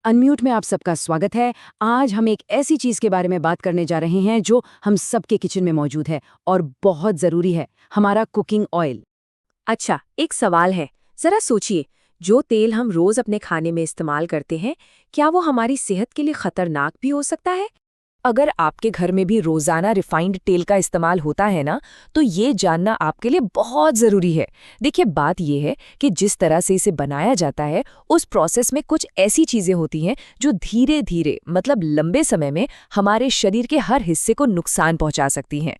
Unmute में आप सबका स्वागत है। आज हम एक ऐसी चीज के बारे में बात करने जा रहे हैं जो हम सबके किचन में मौजूद है और बहुत जरूरी है, हमारा कुकिंग ऑयल। अच्छा, एक सवाल है। जरा सोचिए, जो तेल हम रोज अपने खाने में इस्तेमाल करते हैं, क्या वो हमारी सेहत के लिए खतरनाक भी हो सकता है? अगर आपके घर में भी रोजाना रिफाइंड तेल का इस्तेमाल होता है ना, तो ये जानना आपके लिए बहुत जरूरी है। देखिए, बात ये है कि जिस तरह से इसे बनाया जाता है, उस प्रोसेस में कुछ ऐसी चीजें होती हैं जो धीरे धीरे मतलब लंबे समय में हमारे शरीर के हर हिस्से को नुकसान पहुंचा सकती हैं।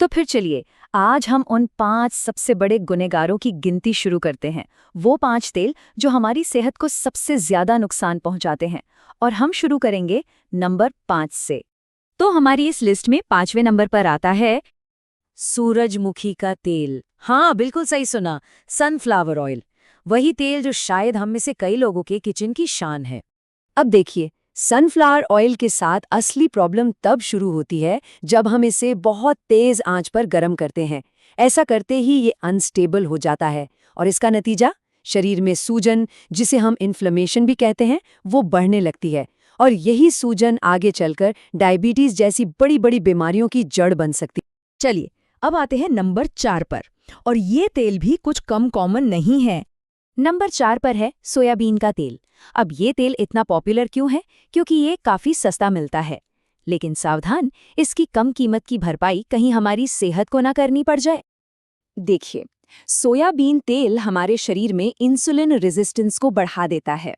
तो फिर चलिए, आज हम उन 5 सबसे बड़े गुनहगारों की गिनती शुरू करते हैं। वो 5 तेल जो हमारी सेहत को सबसे ज्यादा नुकसान पहुंचाते हैं। और हम शुरू करेंगे नंबर 5 से। तो हमारी इस लिस्ट में 5वें नंबर पर आता है सूरजमुखी का तेल। हाँ, बिल्कुल सही सुना, सनफ्लावर ऑयल। वही तेल जो शायद हम में से कई लोगों के किचन की शान है। अब देखिए, सनफ्लावर ऑयल के साथ असली प्रॉब्लम तब शुरू होती है जब हम इसे बहुत तेज आंच पर गर्म करते हैं। ऐसा करते ही ये अनस्टेबल हो जाता है और इसका नतीजा शरीर में सूजन, जिसे हम इन्फ्लेमेशन भी कहते हैं, वो बढ़ने लगती है। और यही सूजन आगे चलकर डायबिटीज जैसी बड़ी बड़ी बीमारियों की जड़ बन सकती है। चलिए, अब आते हैं नंबर 4 पर। और ये तेल भी कुछ कम कॉमन नहीं है। नंबर 4 पर है सोयाबीन का तेल। अब ये तेल इतना पॉपुलर क्यों है? क्योंकि ये काफी सस्ता मिलता है। लेकिन सावधान, इसकी कम कीमत की भरपाई कहीं हमारी सेहत को ना करनी पड़ जाए। देखिए, सोयाबीन तेल हमारे शरीर में इंसुलिन रेजिस्टेंस को बढ़ा देता है।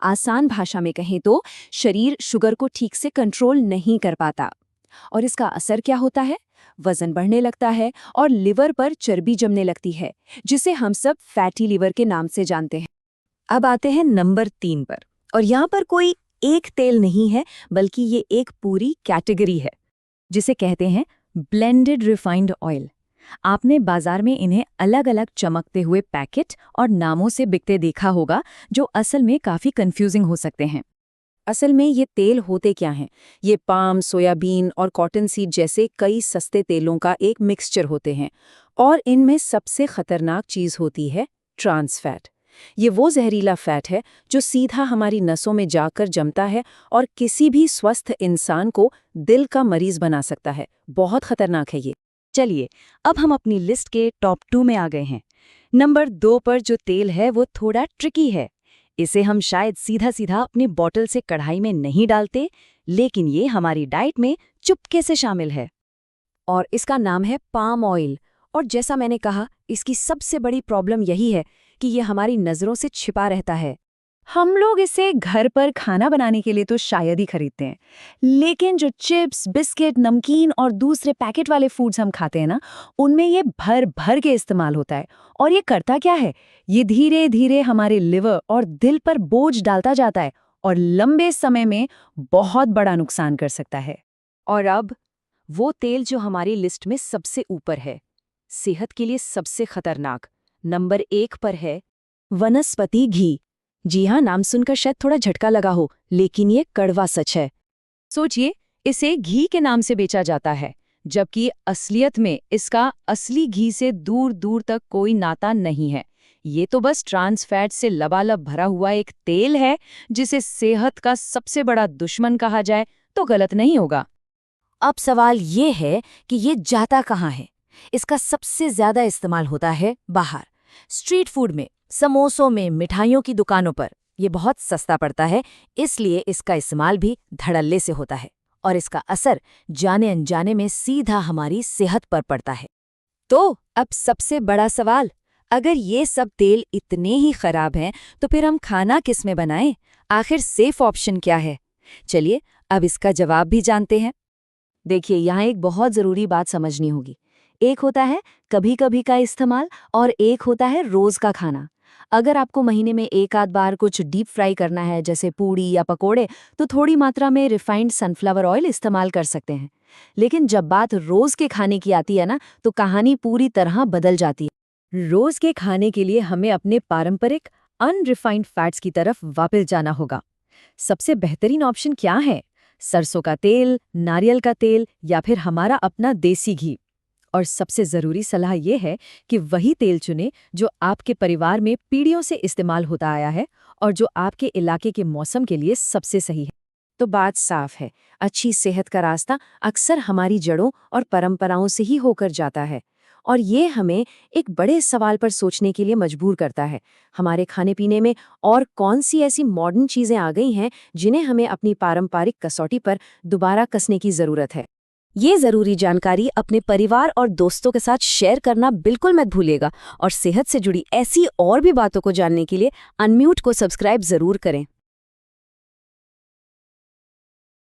आसान भाषा में कहें तो शरीर शुगर को ठीक से कंट्रोल नहीं कर पाता। और इसका असर क्या होता है? वजन बढ़ने लगता है और लिवर पर चर्बी जमने लगती है, जिसे हम सब फैटी लिवर के नाम से जानते हैं। अब आते हैं नंबर 3 पर। और यहाँ पर कोई एक तेल नहीं है, बल्कि ये एक पूरी कैटेगरी है, जिसे कहते हैं ब्लेंडेड रिफाइंड ऑयल। आपने बाजार में इन्हें अलग अलग चमकते हुए पैकेट और नामों से बिकते देखा होगा, जो असल में काफी कंफ्यूजिंग हो सकते हैं। असल में ये तेल होते क्या हैं? ये पाम, सोयाबीन और कॉटन सीड जैसे कई सस्ते तेलों का एक मिक्सचर होते हैं। और इनमें सबसे खतरनाक चीज़ होती है ट्रांस फैट। ये वो जहरीला फैट है जो सीधा हमारी नसों में जाकर जमता है और किसी भी स्वस्थ इंसान को दिल का मरीज बना सकता है। बहुत खतरनाक है ये। चलिए, अब हम अपनी लिस्ट के टॉप 2 में आ गए हैं। नंबर 2 पर जो तेल है वो थोड़ा ट्रिकी है। इसे हम शायद सीधा सीधा अपनी बॉटल से कढ़ाई में नहीं डालते, लेकिन ये हमारी डाइट में चुपके से शामिल है। और इसका नाम है पाम ऑयल। और जैसा मैंने कहा, इसकी सबसे बड़ी प्रॉब्लम यही है कि ये हमारी नज़रों से छिपा रहता है। हम लोग इसे घर पर खाना बनाने के लिए तो शायद ही खरीदते हैं, लेकिन जो चिप्स, बिस्किट, नमकीन और दूसरे पैकेट वाले फूड्स हम खाते हैं ना, उनमें ये भर भर के इस्तेमाल होता है। और ये करता क्या है? ये धीरे धीरे हमारे लिवर और दिल पर बोझ डालता जाता है और लंबे समय में बहुत बड़ा नुकसान कर सकता है। और अब वो तेल जो हमारी लिस्ट में सबसे ऊपर है, सेहत के लिए सबसे खतरनाक, नंबर 1 पर है वनस्पति घी। जी हाँ, नाम सुनकर शायद थोड़ा झटका लगा हो, लेकिन ये कड़वा सच है। सोचिए, इसे घी के नाम से बेचा जाता है, जबकि असलियत में इसका असली घी से दूर दूर तक कोई नाता नहीं है। ये तो बस ट्रांस फैट से लबालब भरा हुआ एक तेल है, जिसे सेहत का सबसे बड़ा दुश्मन कहा जाए तो गलत नहीं होगा। अब सवाल ये है कि ये जाता कहाँ है? इसका सबसे ज्यादा इस्तेमाल होता है बाहर, स्ट्रीट फूड में, समोसों में, मिठाइयों की दुकानों पर। ये बहुत सस्ता पड़ता है, इसलिए इसका इस्तेमाल भी धड़ल्ले से होता है और इसका असर जाने अनजाने में सीधा हमारी सेहत पर पड़ता है। तो अब सबसे बड़ा सवाल, अगर ये सब तेल इतने ही खराब हैं, तो फिर हम खाना किस में बनाएं? आखिर सेफ ऑप्शन क्या है? चलिए, अब इसका जवाब भी जानते हैं। देखिए, यहाँ एक बहुत ज़रूरी बात समझनी होगी। एक होता है कभी कभी का इस्तेमाल और एक होता है रोज़ का खाना। अगर आपको महीने में एक आध बार कुछ डीप फ्राई करना है, जैसे पूड़ी या पकोड़े, तो थोड़ी मात्रा में रिफाइंड सनफ्लावर ऑयल इस्तेमाल कर सकते हैं। लेकिन जब बात रोज़ के खाने की आती है ना, तो कहानी पूरी तरह बदल जाती है। रोज़ के खाने के लिए हमें अपने पारंपरिक अनरिफाइंड फैट्स की तरफ वापस जाना होगा। सबसे बेहतरीन ऑप्शन क्या है? सरसों का तेल, नारियल का तेल या फिर हमारा अपना देसी घी। और सबसे ज़रूरी सलाह ये है कि वही तेल चुनें जो आपके परिवार में पीढ़ियों से इस्तेमाल होता आया है और जो आपके इलाके के मौसम के लिए सबसे सही है। तो बात साफ है, अच्छी सेहत का रास्ता अक्सर हमारी जड़ों और परंपराओं से ही होकर जाता है। और ये हमें एक बड़े सवाल पर सोचने के लिए मजबूर करता है, हमारे खाने पीने में और कौन सी ऐसी मॉडर्न चीज़ें आ गई हैं जिन्हें हमें अपनी पारंपरिक कसौटी पर दोबारा कसने की ज़रूरत है। ये ज़रूरी जानकारी अपने परिवार और दोस्तों के साथ शेयर करना बिल्कुल मत भूलिएगा और सेहत से जुड़ी ऐसी और भी बातों को जानने के लिए अनम्यूट को सब्सक्राइब ज़रूर करें।